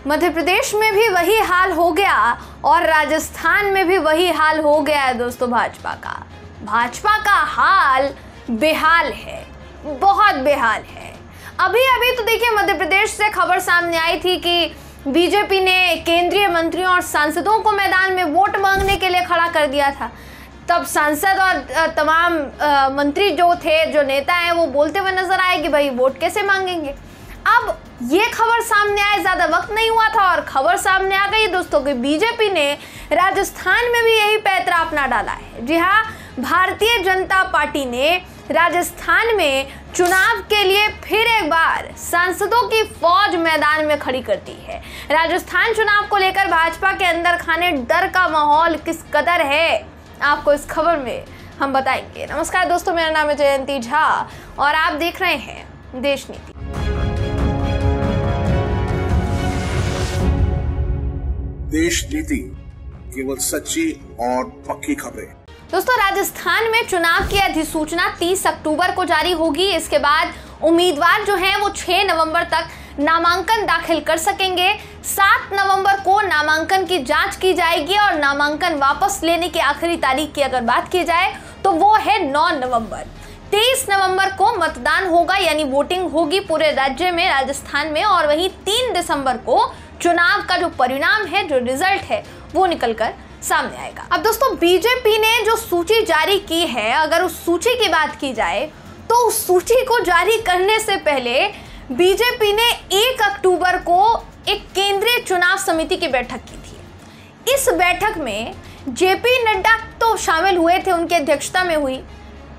मध्य प्रदेश में भी वही हाल हो गया और राजस्थान में भी वही हाल हो गया है दोस्तों। भाजपा का हाल बेहाल है, बहुत बेहाल है। अभी तो देखिए मध्य प्रदेश से खबर सामने आई थी कि बीजेपी ने केंद्रीय मंत्रियों और सांसदों को मैदान में वोट मांगने के लिए खड़ा कर दिया था। तब सांसद और तमाम मंत्री जो थे, जो नेता हैं, वो बोलते हुए नजर आए कि भाई वोट कैसे मांगेंगे। अब ये खबर सामने आए ज़्यादा वक्त नहीं हुआ था और खबर सामने आ गई दोस्तों कि बीजेपी ने राजस्थान में भी यही पैंतरा अपना डाला है। जी हाँ, भारतीय जनता पार्टी ने राजस्थान में चुनाव के लिए फिर एक बार सांसदों की फौज मैदान में खड़ी कर दी है। राजस्थान चुनाव को लेकर भाजपा के अंदर खाने डर का माहौल किस कदर है, आपको इस खबर में हम बताएंगे। नमस्कार दोस्तों, मेरा नाम है जयंती झा और आप देख रहे हैं देश नीति। देश नीति, केवल सच्ची और पक्की खबरें। दोस्तों, राजस्थान में चुनाव की अधिसूचना 30 अक्टूबर को जारी होगी। इसके बाद उम्मीदवार जो हैं वो 6 नवंबर तक नामांकन दाखिल कर सकेंगे। 7 नवंबर को नामांकन की जांच की जाएगी और नामांकन वापस लेने की आखिरी तारीख की अगर बात की जाए तो वो है 9 नवंबर। 23 नवंबर को मतदान होगा, यानी वोटिंग होगी पूरे राज्य में, राजस्थान में। और वहीं 3 दिसंबर को चुनाव का जो परिणाम है, जो रिजल्ट है, वो निकलकर सामने आएगा। अब दोस्तों, बीजेपी ने जो सूची जारी की है, अगर उस सूची की बात की जाए तो उस सूची को जारी करने से पहले बीजेपी ने 1 अक्टूबर को एक केंद्रीय चुनाव समिति की बैठक की थी। इस बैठक में जेपी नड्डा तो शामिल हुए थे, उनकी अध्यक्षता में हुई।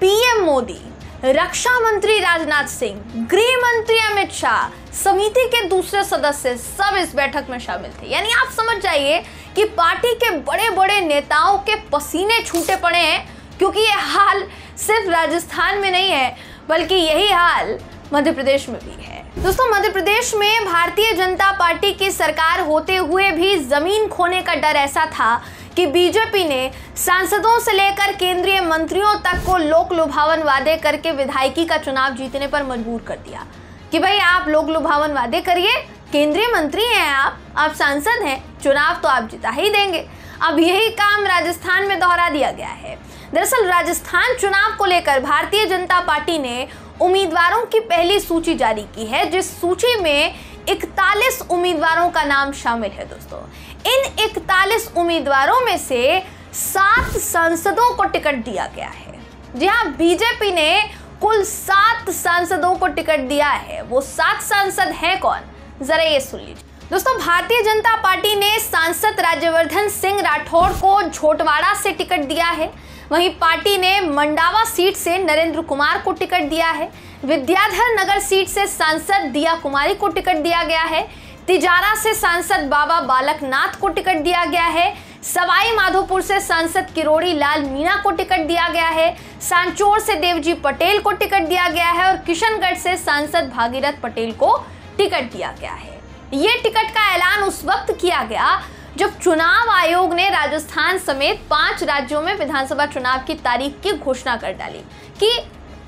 पीएम मोदी, रक्षा मंत्री राजनाथ सिंह, गृह मंत्री अमित शाह, समिति के दूसरे सदस्य सब इस बैठक में शामिल थे। यानी आप समझ जाइए कि पार्टी के बड़े बड़े नेताओं के पसीने छूटे पड़े हैं, क्योंकि ये हाल सिर्फ राजस्थान में नहीं है बल्कि यही हाल मध्य प्रदेश में भी है। दोस्तों, मध्य प्रदेश में भारतीय जनता पार्टी की सरकार होते हुए भी जमीन खोने का डर ऐसा था कि बीजेपी ने सांसदों से लेकर केंद्रीय मंत्रियों तक को लोक लुभावन वादे करके विधायकी का चुनाव जीतने पर मजबूर कर दिया कि भाई आप लोक लुभावन वादे करिए, केंद्रीय मंत्री हैं आप सांसद हैं, चुनाव तो आप जिता ही देंगे। अब यही काम राजस्थान में दोहरा दिया गया है। दरअसल राजस्थान चुनाव को लेकर भारतीय जनता पार्टी ने उम्मीदवारों की पहली सूची जारी की है, जिस सूची में 41 उम्मीदवारों का नाम शामिल है। दोस्तों, इन 41 उम्मीदवारों में से 7 सांसदों को टिकट दिया गया है। जी हाँ, बीजेपी ने कुल 7 सांसदों को टिकट दिया है। वो 7 सांसद हैं कौन, जरा ये सुन लीजिए। दोस्तों, भारतीय जनता पार्टी ने सांसद राज्यवर्धन सिंह राठौड़ को झोटवाड़ा से टिकट दिया है। वहीं पार्टी ने मंडावा सीट से नरेंद्र कुमार को टिकट दिया है। विद्याधर नगर सीट से सांसद दिया कुमारी को टिकट दिया गया है। तिजारा से सांसद बाबा बालक नाथ को टिकट दिया गया है। सवाई माधोपुर से सांसद किरोड़ी लाल मीणा को टिकट दिया गया है। सांचौर से देवजी पटेल को टिकट दिया गया है और किशनगढ़ से सांसद भागीरथ पटेल को टिकट दिया गया है। ये टिकट का ऐलान उस वक्त किया गया जब चुनाव आयोग ने राजस्थान समेत 5 राज्यों में विधानसभा चुनाव की तारीख की घोषणा कर डाली कि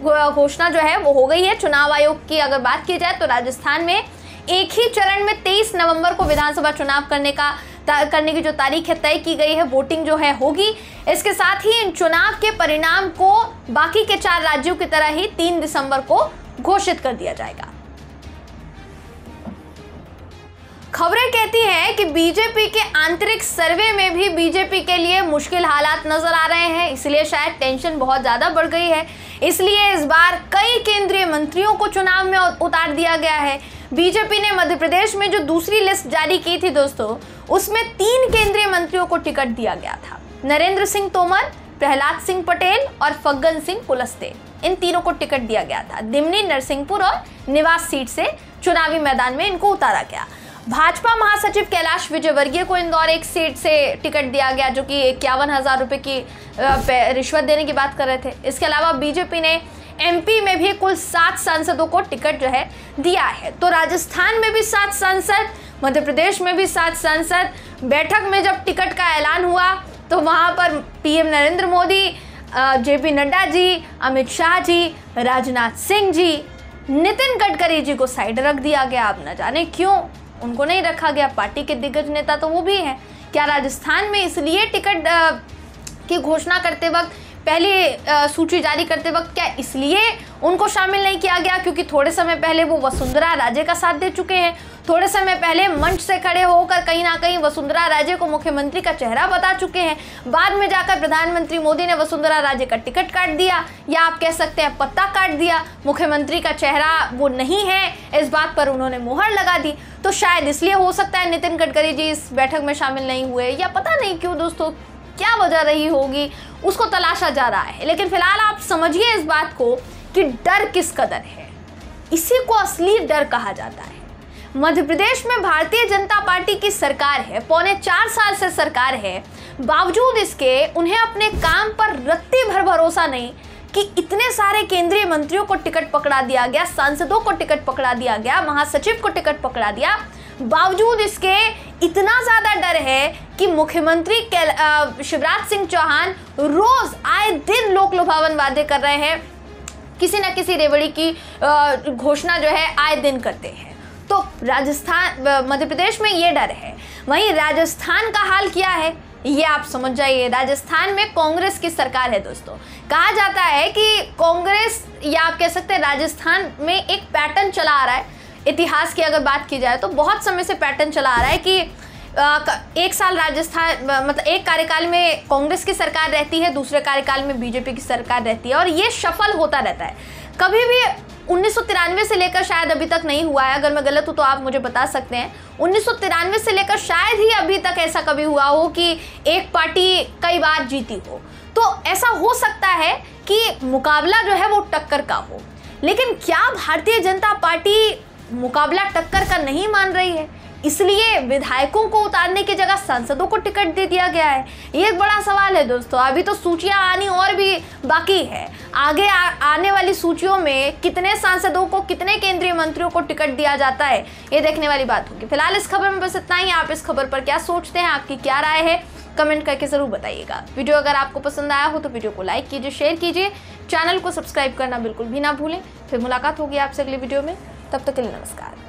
घोषणा जो है वो हो गई है। चुनाव आयोग की अगर बात की जाए तो राजस्थान में एक ही चरण में 23 नवंबर को विधानसभा चुनाव करने की जो तारीख है तय की गई है। वोटिंग जो है होगी। इसके साथ ही इन चुनाव के परिणाम को बाकी के 4 राज्यों की तरह ही 3 दिसंबर को घोषित कर दिया जाएगा। खबरें कहती हैं कि बीजेपी के आंतरिक सर्वे में भी बीजेपी के लिए मुश्किल हालात नजर आ रहे हैं, इसलिए शायद टेंशन बहुत ज्यादा बढ़ गई है। इसलिए इस बार कई केंद्रीय मंत्रियों को चुनाव में उतार दिया गया है। बीजेपी ने मध्य प्रदेश में जो दूसरी लिस्ट जारी की थी दोस्तों, उसमें 3 केंद्रीय मंत्रियों को टिकट दिया गया था। नरेंद्र सिंह तोमर, प्रहलाद सिंह पटेल और फग्गन सिंह कुलस्ते, इन तीनों को टिकट दिया गया था। दिमनी, नरसिंहपुर और निवास सीट से चुनावी मैदान में इनको उतारा गया। भाजपा महासचिव कैलाश विजयवर्गीय को इंदौर एक सीट से टिकट दिया गया, जो कि 51,000 रुपए की रिश्वत देने की बात कर रहे थे। इसके अलावा बीजेपी ने एमपी में भी कुल 7 सांसदों को टिकट जो है दिया है। तो राजस्थान में भी 7 सांसद, मध्य प्रदेश में भी 7 सांसद। बैठक में जब टिकट का ऐलान हुआ तो वहां पर पीएम नरेंद्र मोदी, जेपी नड्डा जी, अमित शाह जी, राजनाथ सिंह जी, नितिन गडकरी जी को साइड रख दिया गया। अब न जाने क्यों, उनको नहीं रखा गया। पार्टी के दिग्गज नेता तो वो भी हैं। क्या राजस्थान में इसलिए टिकट की घोषणा करते वक्त, पहली सूची जारी करते वक्त, क्या इसलिए उनको शामिल नहीं किया गया क्योंकि थोड़े समय पहले वो वसुंधरा राजे का साथ दे चुके हैं? थोड़े समय पहले मंच से खड़े होकर कहीं ना कहीं वसुंधरा राजे को मुख्यमंत्री का चेहरा बता चुके हैं। बाद में जाकर प्रधानमंत्री मोदी ने वसुंधरा राजे का टिकट काट दिया, या आप कह सकते हैं पत्ता काट दिया। मुख्यमंत्री का चेहरा वो नहीं है, इस बात पर उन्होंने मुहर लगा दी। तो शायद इसलिए हो सकता है नितिन गडकरी जी इस बैठक में शामिल नहीं हुए, या पता नहीं क्यों दोस्तों, क्या वजह रही होगी, उसको तलाशा जा रहा है। लेकिन फिलहाल आप समझिए इस बात को कि डर किस कदर है। इसी को असली डर कहा जाता है। मध्य प्रदेश में भारतीय जनता पार्टी की सरकार है, पौने 4 साल से सरकार है, बावजूद इसके उन्हें अपने काम पर रत्ती भर भरोसा नहीं कि इतने सारे केंद्रीय मंत्रियों को टिकट पकड़ा दिया गया, सांसदों को टिकट पकड़ा दिया गया, महासचिव को टिकट पकड़ा दिया। बावजूद इसके इतना ज्यादा डर है कि मुख्यमंत्री शिवराज सिंह चौहान रोज आए दिन लोक लुभावन वादे कर रहे हैं, किसी न किसी रेवड़ी की घोषणा जो है आए दिन करते हैं। तो राजस्थान, मध्य प्रदेश में ये डर है। वहीं राजस्थान का हाल क्या है ये आप समझ जाइए। राजस्थान में कांग्रेस की सरकार है दोस्तों। कहा जाता है कि कांग्रेस, या आप कह सकते हैं राजस्थान में एक पैटर्न चला आ रहा है। इतिहास की अगर बात की जाए तो बहुत समय से पैटर्न चला आ रहा है कि एक साल राजस्थान, मतलब एक कार्यकाल में कांग्रेस की सरकार रहती है, दूसरे कार्यकाल में बीजेपी की सरकार रहती है, और ये शफल होता रहता है। कभी भी 1993 से लेकर शायद अभी तक नहीं हुआ है, अगर मैं गलत हूँ तो आप मुझे बता सकते हैं। 1993 से लेकर शायद ही अभी तक ऐसा कभी हुआ हो कि एक पार्टी कई बार जीती हो। तो ऐसा हो सकता है कि मुकाबला जो है वो टक्कर का हो, लेकिन क्या भारतीय जनता पार्टी मुकाबला टक्कर का नहीं मान रही है? इसलिए विधायकों को उतारने की जगह सांसदों को टिकट दे दिया गया है। ये एक बड़ा सवाल है दोस्तों। अभी तो सूचियां आनी और भी बाकी है। आगे आने वाली सूचियों में कितने सांसदों को, कितने केंद्रीय मंत्रियों को टिकट दिया जाता है, ये देखने वाली बात होगी। फिलहाल इस खबर में बस इतना ही। आप इस खबर पर क्या सोचते हैं, आपकी क्या राय है, कमेंट करके जरूर बताइएगा। वीडियो अगर आपको पसंद आया हो तो वीडियो को लाइक कीजिए, शेयर कीजिए, चैनल को सब्सक्राइब करना बिल्कुल भी ना भूलें। फिर मुलाकात होगी आपसे अगले वीडियो में। तब तक के लिए नमस्कार।